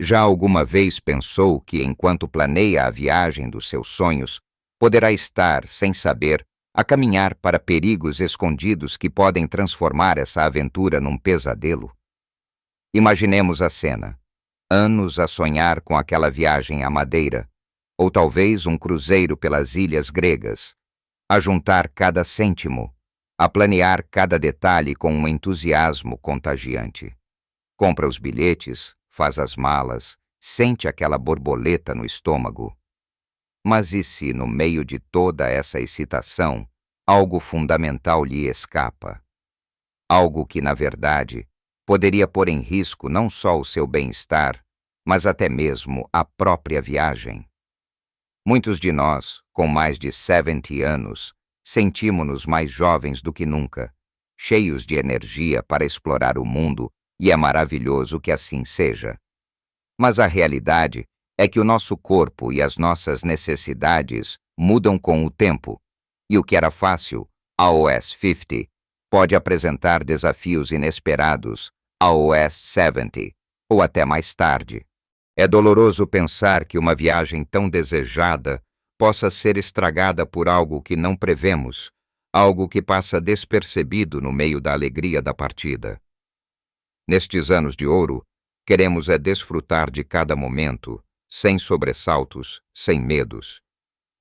Já alguma vez pensou que, enquanto planeia a viagem dos seus sonhos, poderá estar, sem saber, a caminhar para perigos escondidos que podem transformar essa aventura num pesadelo? Imaginemos a cena. Anos a sonhar com aquela viagem à Madeira, ou talvez um cruzeiro pelas ilhas gregas, a juntar cada cêntimo, a planear cada detalhe com um entusiasmo contagiante. Compra os bilhetes, faz as malas, sente aquela borboleta no estômago. Mas e se, no meio de toda essa excitação, algo fundamental lhe escapa? Algo que, na verdade, poderia pôr em risco não só o seu bem-estar, mas até mesmo a própria viagem. Muitos de nós, com mais de 70 anos, sentimos-nos mais jovens do que nunca, cheios de energia para explorar o mundo, e é maravilhoso que assim seja. Mas a realidade é que o nosso corpo e as nossas necessidades mudam com o tempo, e o que era fácil, aos 50, pode apresentar desafios inesperados, aos 70, ou até mais tarde. É doloroso pensar que uma viagem tão desejada possa ser estragada por algo que não prevemos, algo que passa despercebido no meio da alegria da partida. Nestes anos de ouro, queremos desfrutar de cada momento, sem sobressaltos, sem medos.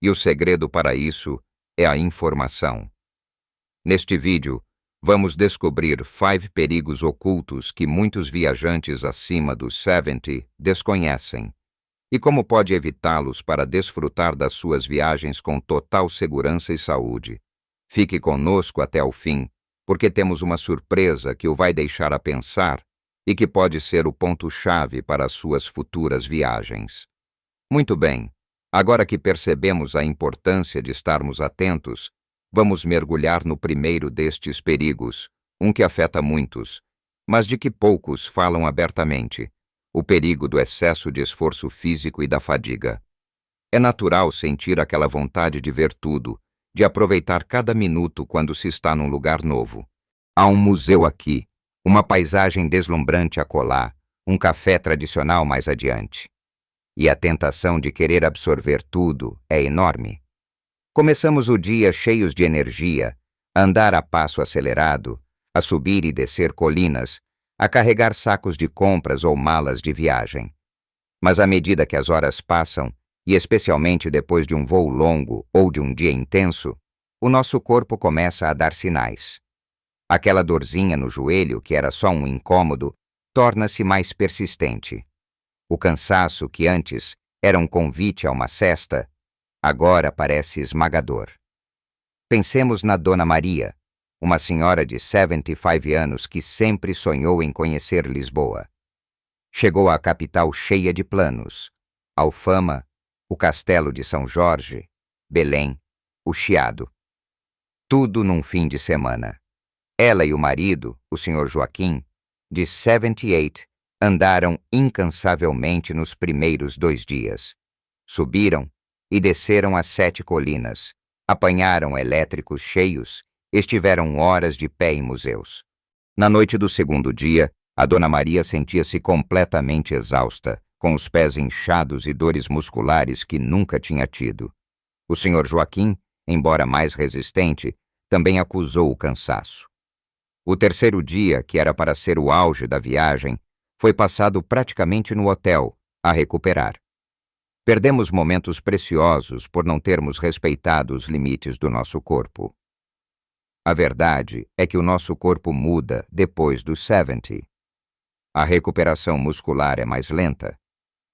E o segredo para isso é a informação. Neste vídeo, vamos descobrir 5 perigos ocultos que muitos viajantes acima dos 70 desconhecem, e como pode evitá-los para desfrutar das suas viagens com total segurança e saúde. Fique conosco até o fim, porque temos uma surpresa que o vai deixar a pensar e que pode ser o ponto-chave para as suas futuras viagens. Muito bem, agora que percebemos a importância de estarmos atentos, vamos mergulhar no primeiro destes perigos, um que afeta muitos, mas de que poucos falam abertamente: o perigo do excesso de esforço físico e da fadiga. É natural sentir aquela vontade de ver tudo, de aproveitar cada minuto quando se está num lugar novo. Há um museu aqui, uma paisagem deslumbrante acolá, um café tradicional mais adiante. E a tentação de querer absorver tudo é enorme. Começamos o dia cheios de energia, a andar a passo acelerado, a subir e descer colinas, a carregar sacos de compras ou malas de viagem. Mas à medida que as horas passam, e especialmente depois de um voo longo ou de um dia intenso, o nosso corpo começa a dar sinais. Aquela dorzinha no joelho, que era só um incômodo, torna-se mais persistente. O cansaço, que antes era um convite a uma sesta, agora parece esmagador. Pensemos na Dona Maria, uma senhora de 75 anos que sempre sonhou em conhecer Lisboa. Chegou à capital cheia de planos: Alfama, o Castelo de São Jorge, Belém, o Chiado. Tudo num fim de semana. Ela e o marido, o Sr. Joaquim, de 78, andaram incansavelmente nos primeiros 2 dias. Subiram e desceram as 7 colinas, apanharam elétricos cheios, estiveram horas de pé em museus. Na noite do segundo dia, a Dona Maria sentia-se completamente exausta, com os pés inchados e dores musculares que nunca tinha tido. O Sr. Joaquim, embora mais resistente, também acusou o cansaço. O terceiro dia, que era para ser o auge da viagem, foi passado praticamente no hotel, a recuperar. Perdemos momentos preciosos por não termos respeitado os limites do nosso corpo. A verdade é que o nosso corpo muda depois dos 70. A recuperação muscular é mais lenta,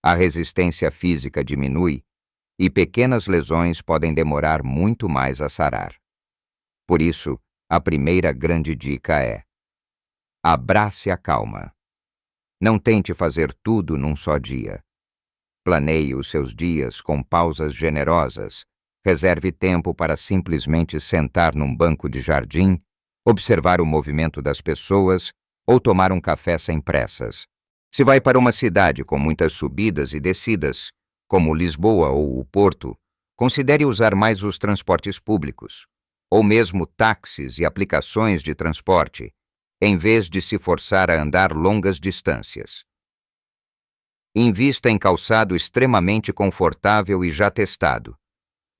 a resistência física diminui e pequenas lesões podem demorar muito mais a sarar. Por isso, a primeira grande dica é: abrace a calma. Não tente fazer tudo num só dia. Planeie os seus dias com pausas generosas. Reserve tempo para simplesmente sentar num banco de jardim, observar o movimento das pessoas ou tomar um café sem pressas. Se vai para uma cidade com muitas subidas e descidas, como Lisboa ou o Porto, considere usar mais os transportes públicos, ou mesmo táxis e aplicações de transporte, em vez de se forçar a andar longas distâncias. Invista em calçado extremamente confortável e já testado.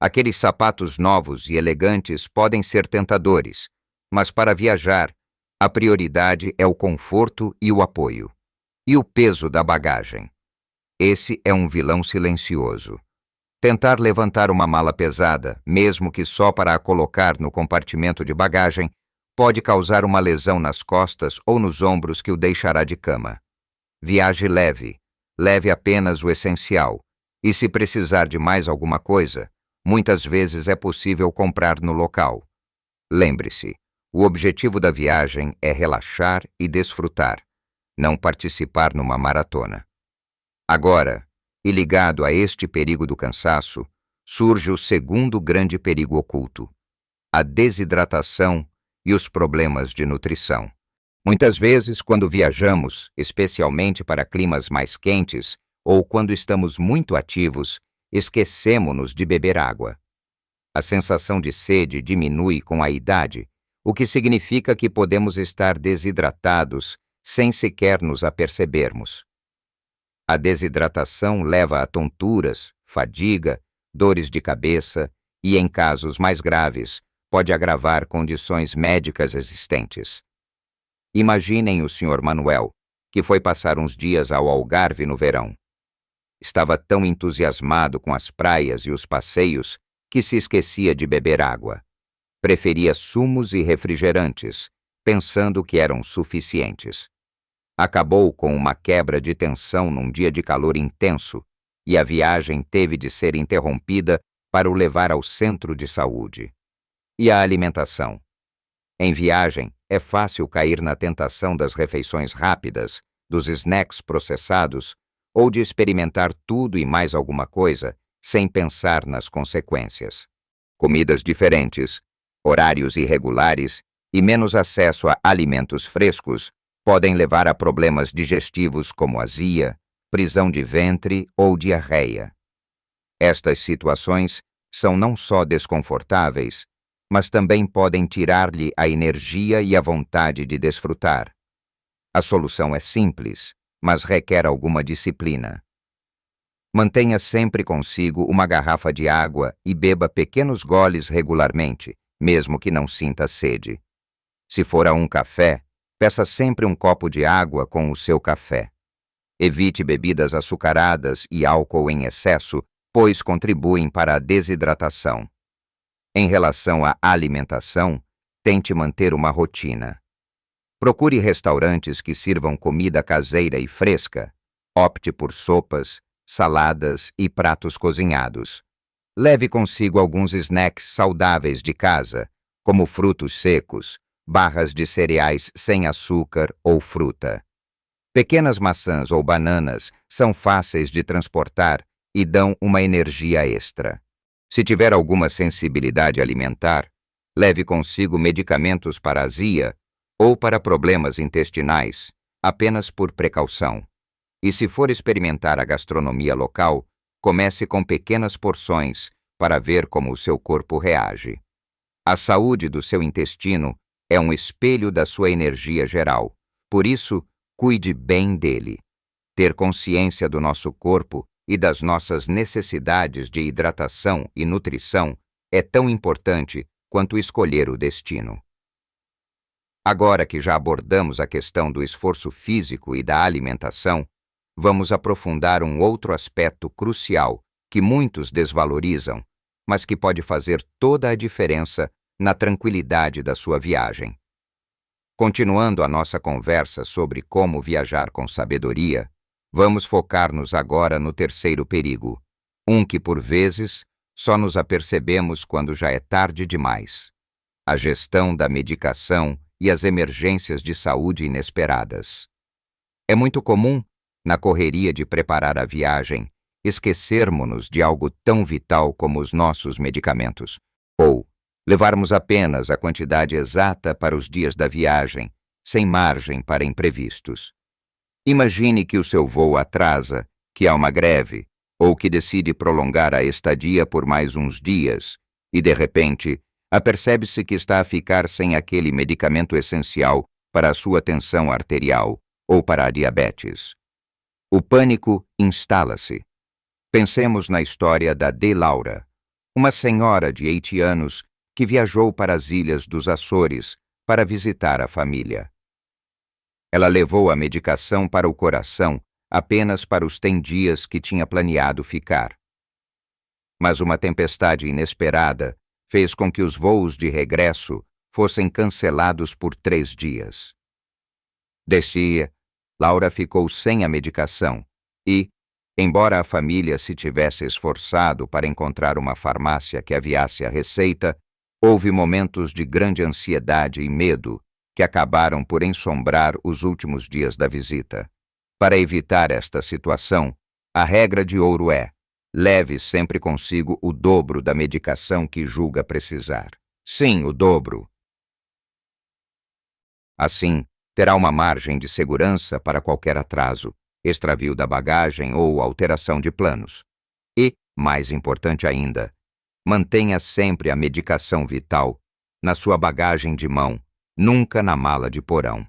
Aqueles sapatos novos e elegantes podem ser tentadores, mas para viajar, a prioridade é o conforto e o apoio. E o peso da bagagem. Esse é um vilão silencioso. Tentar levantar uma mala pesada, mesmo que só para a colocar no compartimento de bagagem, pode causar uma lesão nas costas ou nos ombros que o deixará de cama. Viaje leve. Leve apenas o essencial. E se precisar de mais alguma coisa, muitas vezes é possível comprar no local. Lembre-se, o objetivo da viagem é relaxar e desfrutar, não participar numa maratona. Agora, e ligado a este perigo do cansaço, surge o segundo grande perigo oculto: a desidratação e os problemas de nutrição. Muitas vezes, quando viajamos, especialmente para climas mais quentes ou quando estamos muito ativos, esquecemos-nos de beber água. A sensação de sede diminui com a idade, o que significa que podemos estar desidratados sem sequer nos apercebermos. A desidratação leva a tonturas, fadiga, dores de cabeça e, em casos mais graves, pode agravar condições médicas existentes. Imaginem o Sr. Manuel, que foi passar uns dias ao Algarve no verão. Estava tão entusiasmado com as praias e os passeios que se esquecia de beber água. Preferia sumos e refrigerantes, pensando que eram suficientes. Acabou com uma quebra de tensão num dia de calor intenso e a viagem teve de ser interrompida para o levar ao centro de saúde. E a alimentação? Em viagem, é fácil cair na tentação das refeições rápidas, dos snacks processados ou de experimentar tudo e mais alguma coisa sem pensar nas consequências. Comidas diferentes, horários irregulares e menos acesso a alimentos frescos podem levar a problemas digestivos como azia, prisão de ventre ou diarreia. Estas situações são não só desconfortáveis, mas também podem tirar-lhe a energia e a vontade de desfrutar. A solução é simples, mas requer alguma disciplina. Mantenha sempre consigo uma garrafa de água e beba pequenos goles regularmente, mesmo que não sinta sede. Se for a um café, peça sempre um copo de água com o seu café. Evite bebidas açucaradas e álcool em excesso, pois contribuem para a desidratação. Em relação à alimentação, tente manter uma rotina. Procure restaurantes que sirvam comida caseira e fresca. Opte por sopas, saladas e pratos cozinhados. Leve consigo alguns snacks saudáveis de casa, como frutos secos, barras de cereais sem açúcar ou fruta. Pequenas maçãs ou bananas são fáceis de transportar e dão uma energia extra. Se tiver alguma sensibilidade alimentar, leve consigo medicamentos para azia ou para problemas intestinais, apenas por precaução. E se for experimentar a gastronomia local, comece com pequenas porções para ver como o seu corpo reage. A saúde do seu intestino é um espelho da sua energia geral, por isso, cuide bem dele. Ter consciência do nosso corpo e das nossas necessidades de hidratação e nutrição é tão importante quanto escolher o destino. Agora que já abordamos a questão do esforço físico e da alimentação, vamos aprofundar um outro aspecto crucial que muitos desvalorizam, mas que pode fazer toda a diferença na tranquilidade da sua viagem. Continuando a nossa conversa sobre como viajar com sabedoria, vamos focar-nos agora no terceiro perigo, que por vezes só nos apercebemos quando já é tarde demais: a gestão da medicação e as emergências de saúde inesperadas. É muito comum, na correria de preparar a viagem, esquecermos-nos de algo tão vital como os nossos medicamentos, ou levarmos apenas a quantidade exata para os dias da viagem, sem margem para imprevistos. Imagine que o seu voo atrasa, que há uma greve, ou que decide prolongar a estadia por mais uns dias, e de repente, apercebe-se que está a ficar sem aquele medicamento essencial para a sua tensão arterial ou para a diabetes. O pânico instala-se. Pensemos na história da de Laura, uma senhora de haitianos que viajou para as ilhas dos Açores para visitar a família. Ela levou a medicação para o coração apenas para os 10 dias que tinha planeado ficar. Mas uma tempestade inesperada fez com que os voos de regresso fossem cancelados por 3 dias. Desse, Laura ficou sem a medicação e, embora a família se tivesse esforçado para encontrar uma farmácia que aviasse a receita, houve momentos de grande ansiedade e medo que acabaram por ensombrar os últimos dias da visita. Para evitar esta situação, a regra de ouro é: leve sempre consigo o dobro da medicação que julga precisar. Sim, o dobro. Assim, terá uma margem de segurança para qualquer atraso, extravio da bagagem ou alteração de planos. E, mais importante ainda, mantenha sempre a medicação vital na sua bagagem de mão, nunca na mala de porão.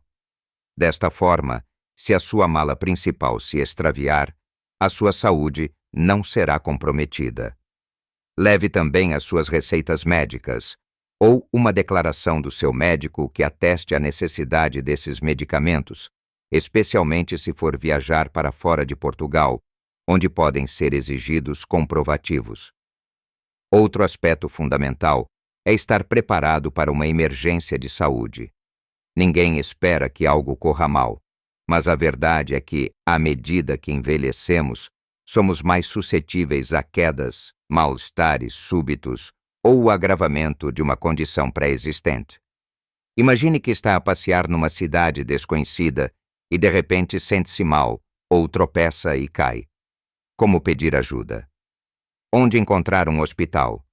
Desta forma, se a sua mala principal se extraviar, a sua saúde não será comprometida. Leve também as suas receitas médicas, ou uma declaração do seu médico que ateste a necessidade desses medicamentos, especialmente se for viajar para fora de Portugal, onde podem ser exigidos comprovativos. Outro aspecto fundamental é estar preparado para uma emergência de saúde. Ninguém espera que algo corra mal, mas a verdade é que, à medida que envelhecemos, somos mais suscetíveis a quedas, mal-estares súbitos ou o agravamento de uma condição pré-existente. Imagine que está a passear numa cidade desconhecida e de repente sente-se mal ou tropeça e cai. Como pedir ajuda? Onde encontrar um hospital?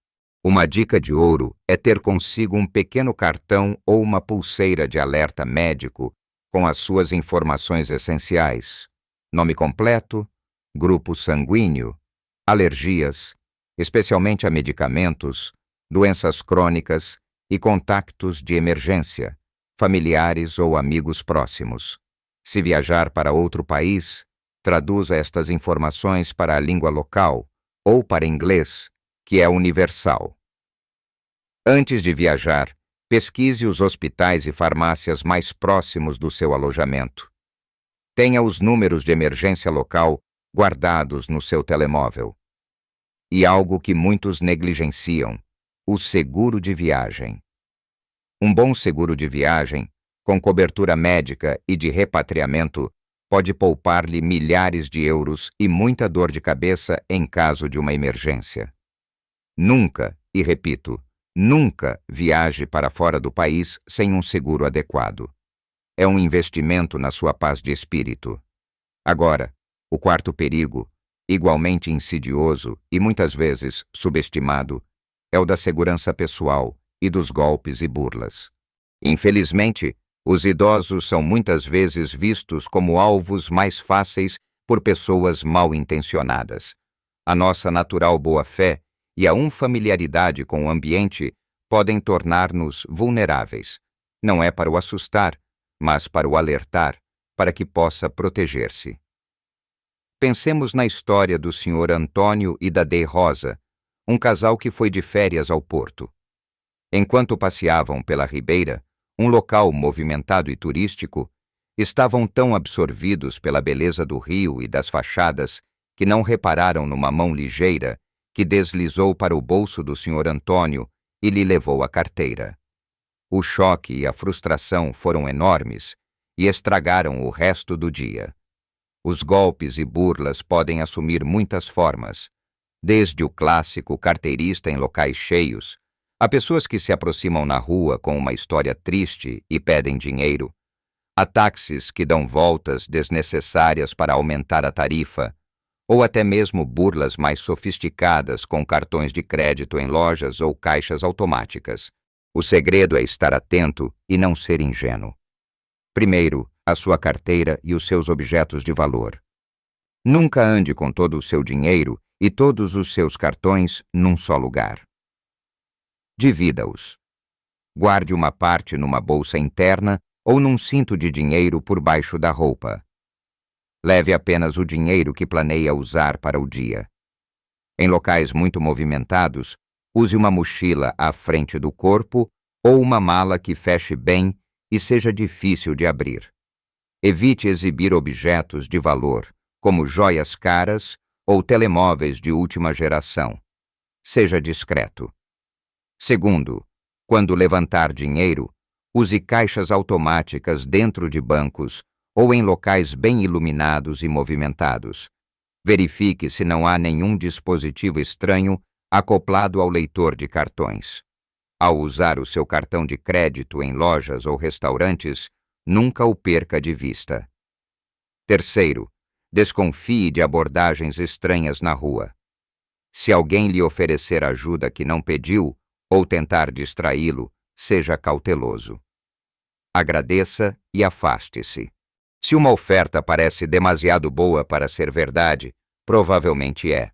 Uma dica de ouro é ter consigo um pequeno cartão ou uma pulseira de alerta médico com as suas informações essenciais: nome completo, grupo sanguíneo, alergias, especialmente a medicamentos, doenças crônicas e contactos de emergência, familiares ou amigos próximos. Se viajar para outro país, traduza estas informações para a língua local ou para inglês, que é universal. Antes de viajar, pesquise os hospitais e farmácias mais próximos do seu alojamento. Tenha os números de emergência local guardados no seu telemóvel. E algo que muitos negligenciam: o seguro de viagem. Um bom seguro de viagem, com cobertura médica e de repatriamento, pode poupar-lhe milhares de euros e muita dor de cabeça em caso de uma emergência. Nunca, e repito, nunca viaje para fora do país sem um seguro adequado. É um investimento na sua paz de espírito. Agora, o quarto perigo, igualmente insidioso e muitas vezes subestimado, é o da segurança pessoal e dos golpes e burlas. Infelizmente, os idosos são muitas vezes vistos como alvos mais fáceis por pessoas mal intencionadas. A nossa natural boa-fé e a unfamiliaridade com o ambiente podem tornar-nos vulneráveis. Não é para o assustar, mas para o alertar, para que possa proteger-se. Pensemos na história do Sr. Antônio e da de Rosa, um casal que foi de férias ao Porto. Enquanto passeavam pela Ribeira, um local movimentado e turístico, estavam tão absorvidos pela beleza do rio e das fachadas que não repararam numa mão ligeira que deslizou para o bolso do Sr. Antônio e lhe levou a carteira. O choque e a frustração foram enormes e estragaram o resto do dia. Os golpes e burlas podem assumir muitas formas, desde o clássico carteirista em locais cheios, a pessoas que se aproximam na rua com uma história triste e pedem dinheiro, a táxis que dão voltas desnecessárias para aumentar a tarifa, ou até mesmo burlas mais sofisticadas com cartões de crédito em lojas ou caixas automáticas. O segredo é estar atento e não ser ingênuo. Primeiro, a sua carteira e os seus objetos de valor. Nunca ande com todo o seu dinheiro e todos os seus cartões num só lugar. Divida-os. Guarde uma parte numa bolsa interna ou num cinto de dinheiro por baixo da roupa. Leve apenas o dinheiro que planeia usar para o dia. Em locais muito movimentados, use uma mochila à frente do corpo ou uma mala que feche bem e seja difícil de abrir. Evite exibir objetos de valor, como joias caras ou telemóveis de última geração. Seja discreto. Segundo, quando levantar dinheiro, use caixas automáticas dentro de bancos ou em locais bem iluminados e movimentados. Verifique se não há nenhum dispositivo estranho acoplado ao leitor de cartões. Ao usar o seu cartão de crédito em lojas ou restaurantes, nunca o perca de vista. Terceiro, desconfie de abordagens estranhas na rua. Se alguém lhe oferecer ajuda que não pediu ou tentar distraí-lo, seja cauteloso. Agradeça e afaste-se. Se uma oferta parece demasiado boa para ser verdade, provavelmente é.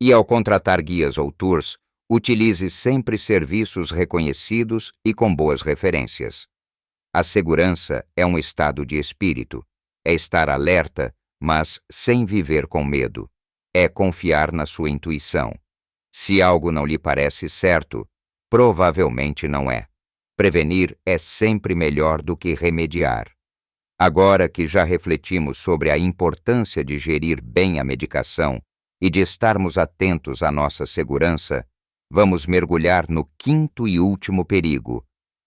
E ao contratar guias ou tours, utilize sempre serviços reconhecidos e com boas referências. A segurança é um estado de espírito. É estar alerta, mas sem viver com medo. É confiar na sua intuição. Se algo não lhe parece certo, provavelmente não é. Prevenir é sempre melhor do que remediar. Agora que já refletimos sobre a importância de gerir bem a medicação e de estarmos atentos à nossa segurança, vamos mergulhar no quinto e último perigo,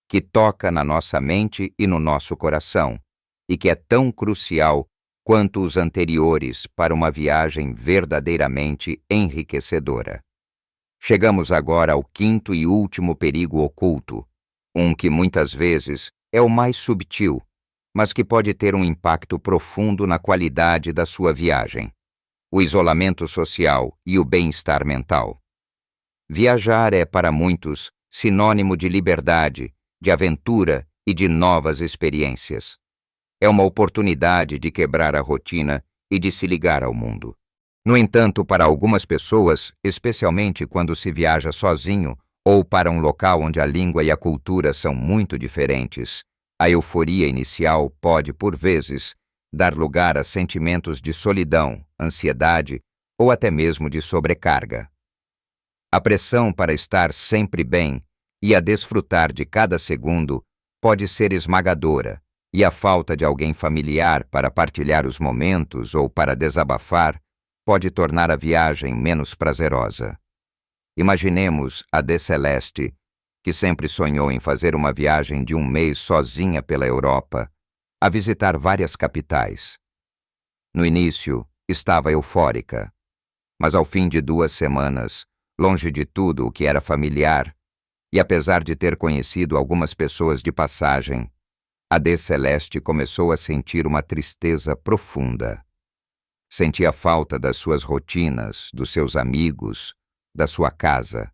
que toca na nossa mente e no nosso coração, e que é tão crucial quanto os anteriores para uma viagem verdadeiramente enriquecedora. Chegamos agora ao quinto e último perigo oculto, um que muitas vezes é o mais subtil, mas que pode ter um impacto profundo na qualidade da sua viagem: o isolamento social e o bem-estar mental. Viajar é, para muitos, sinônimo de liberdade, de aventura e de novas experiências. É uma oportunidade de quebrar a rotina e de se ligar ao mundo. No entanto, para algumas pessoas, especialmente quando se viaja sozinho ou para um local onde a língua e a cultura são muito diferentes, a euforia inicial pode, por vezes, dar lugar a sentimentos de solidão, ansiedade ou até mesmo de sobrecarga. A pressão para estar sempre bem e a desfrutar de cada segundo pode ser esmagadora, e a falta de alguém familiar para partilhar os momentos ou para desabafar pode tornar a viagem menos prazerosa. Imaginemos a de Celeste, que sempre sonhou em fazer uma viagem de um mês sozinha pela Europa, a visitar várias capitais. No início, estava eufórica, mas ao fim de 2 semanas, longe de tudo o que era familiar, e apesar de ter conhecido algumas pessoas de passagem, a de Celeste começou a sentir uma tristeza profunda. Sentia falta das suas rotinas, dos seus amigos, da sua casa.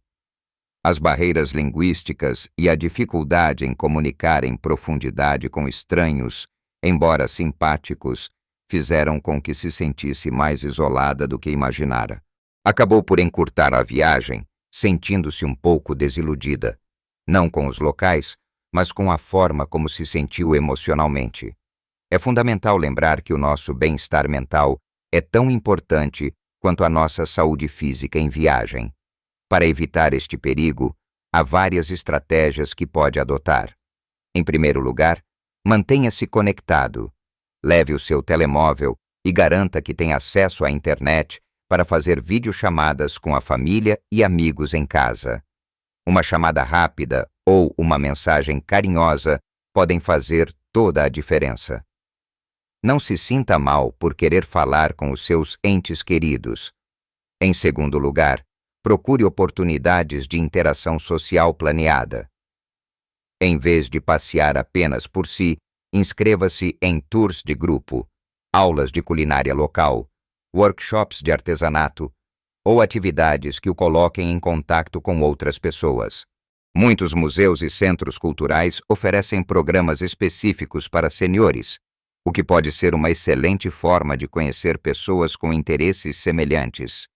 As barreiras linguísticas e a dificuldade em comunicar em profundidade com estranhos, embora simpáticos, fizeram com que se sentisse mais isolada do que imaginara. Acabou por encurtar a viagem, sentindo-se um pouco desiludida, não com os locais, mas com a forma como se sentiu emocionalmente. É fundamental lembrar que o nosso bem-estar mental é tão importante quanto a nossa saúde física em viagem. Para evitar este perigo, há várias estratégias que pode adotar. Em primeiro lugar, mantenha-se conectado. Leve o seu telemóvel e garanta que tem acesso à internet para fazer videochamadas com a família e amigos em casa. Uma chamada rápida ou uma mensagem carinhosa podem fazer toda a diferença. Não se sinta mal por querer falar com os seus entes queridos. Em segundo lugar, procure oportunidades de interação social planeada. Em vez de passear apenas por si, inscreva-se em tours de grupo, aulas de culinária local, workshops de artesanato ou atividades que o coloquem em contato com outras pessoas. Muitos museus e centros culturais oferecem programas específicos para seniores, o que pode ser uma excelente forma de conhecer pessoas com interesses semelhantes.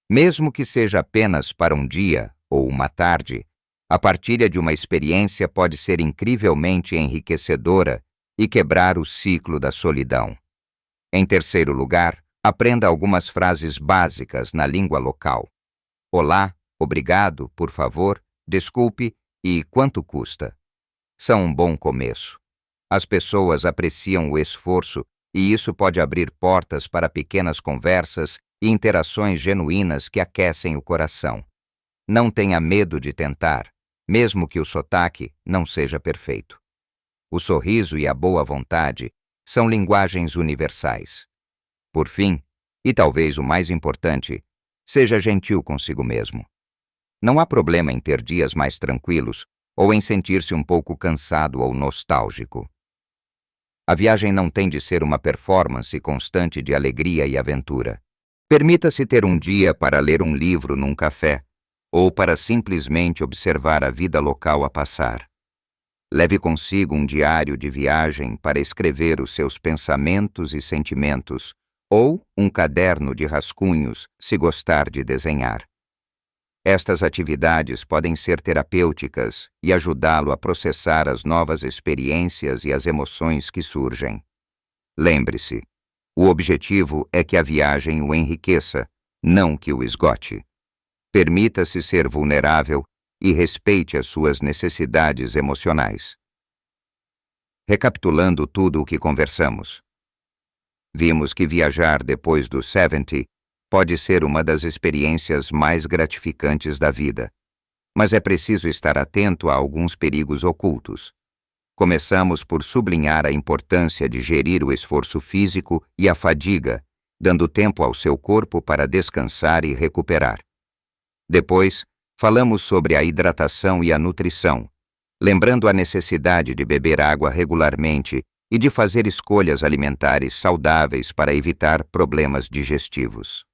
Mesmo que seja apenas para um dia ou uma tarde, a partilha de uma experiência pode ser incrivelmente enriquecedora e quebrar o ciclo da solidão. Em terceiro lugar, aprenda algumas frases básicas na língua local. Olá, obrigado, por favor, desculpe e quanto custa? São um bom começo. As pessoas apreciam o esforço e isso pode abrir portas para pequenas conversas e interações genuínas que aquecem o coração. Não tenha medo de tentar, mesmo que o sotaque não seja perfeito. O sorriso e a boa vontade são linguagens universais. Por fim, e talvez o mais importante, seja gentil consigo mesmo. Não há problema em ter dias mais tranquilos ou em sentir-se um pouco cansado ou nostálgico. A viagem não tem de ser uma performance constante de alegria e aventura. Permita-se ter um dia para ler um livro num café ou para simplesmente observar a vida local a passar. Leve consigo um diário de viagem para escrever os seus pensamentos e sentimentos ou um caderno de rascunhos, se gostar de desenhar. Estas atividades podem ser terapêuticas e ajudá-lo a processar as novas experiências e as emoções que surgem. Lembre-se, o objetivo é que a viagem o enriqueça, não que o esgote. Permita-se ser vulnerável e respeite as suas necessidades emocionais. Recapitulando tudo o que conversamos. Vimos que viajar depois dos 70 pode ser uma das experiências mais gratificantes da vida, mas é preciso estar atento a alguns perigos ocultos. Começamos por sublinhar a importância de gerir o esforço físico e a fadiga, dando tempo ao seu corpo para descansar e recuperar. Depois, falamos sobre a hidratação e a nutrição, lembrando a necessidade de beber água regularmente e de fazer escolhas alimentares saudáveis para evitar problemas digestivos.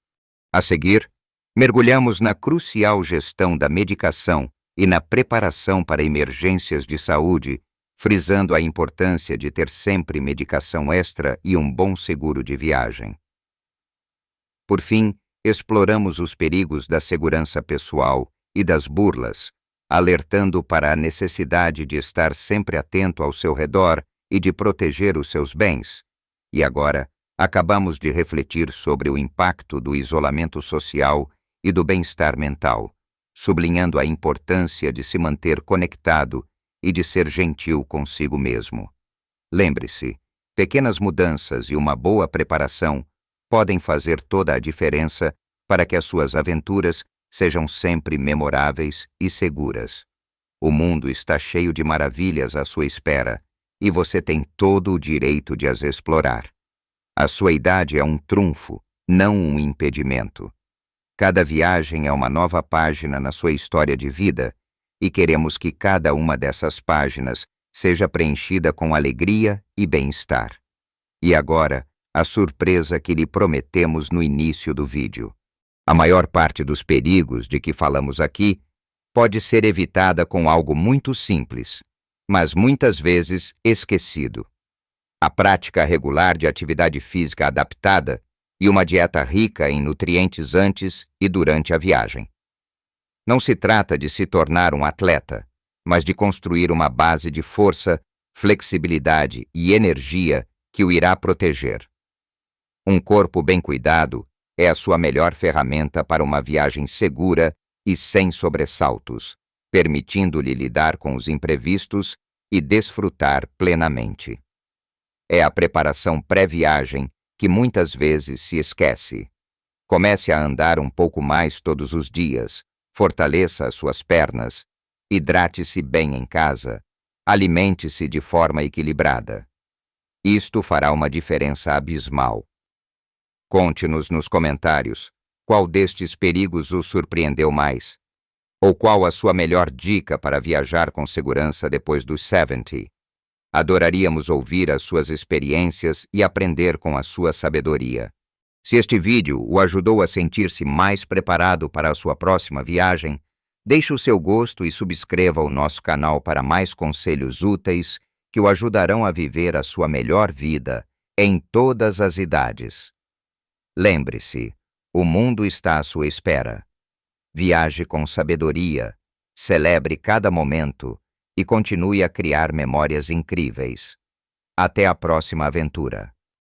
A seguir, mergulhamos na crucial gestão da medicação e na preparação para emergências de saúde, frisando a importância de ter sempre medicação extra e um bom seguro de viagem. Por fim, exploramos os perigos da segurança pessoal e das burlas, alertando para a necessidade de estar sempre atento ao seu redor e de proteger os seus bens. E agora, acabamos de refletir sobre o impacto do isolamento social e do bem-estar mental, sublinhando a importância de se manter conectado e de ser gentil consigo mesmo. Lembre-se, pequenas mudanças e uma boa preparação podem fazer toda a diferença para que as suas aventuras sejam sempre memoráveis e seguras. O mundo está cheio de maravilhas à sua espera e você tem todo o direito de as explorar. A sua idade é um trunfo, não um impedimento. Cada viagem é uma nova página na sua história de vida e queremos que cada uma dessas páginas seja preenchida com alegria e bem-estar. E agora, a surpresa que lhe prometemos no início do vídeo. A maior parte dos perigos de que falamos aqui pode ser evitada com algo muito simples, mas muitas vezes esquecido. A prática regular de atividade física adaptada e uma dieta rica em nutrientes antes e durante a viagem. Não se trata de se tornar um atleta, mas de construir uma base de força, flexibilidade e energia que o irá proteger. Um corpo bem cuidado é a sua melhor ferramenta para uma viagem segura e sem sobressaltos, permitindo-lhe lidar com os imprevistos e desfrutar plenamente. É a preparação pré-viagem que muitas vezes se esquece. Comece a andar um pouco mais todos os dias, fortaleça as suas pernas, hidrate-se bem em casa, alimente-se de forma equilibrada. Isto fará uma diferença abismal. Conte-nos nos comentários qual destes perigos o surpreendeu mais, ou qual a sua melhor dica para viajar com segurança depois dos 70. Adoraríamos ouvir as suas experiências e aprender com a sua sabedoria. Se este vídeo o ajudou a sentir-se mais preparado para a sua próxima viagem, deixe o seu gosto e subscreva o nosso canal para mais conselhos úteis que o ajudarão a viver a sua melhor vida em todas as idades. Lembre-se, o mundo está à sua espera. Viaje com sabedoria, celebre cada momento e continue a criar memórias incríveis. Até a próxima aventura.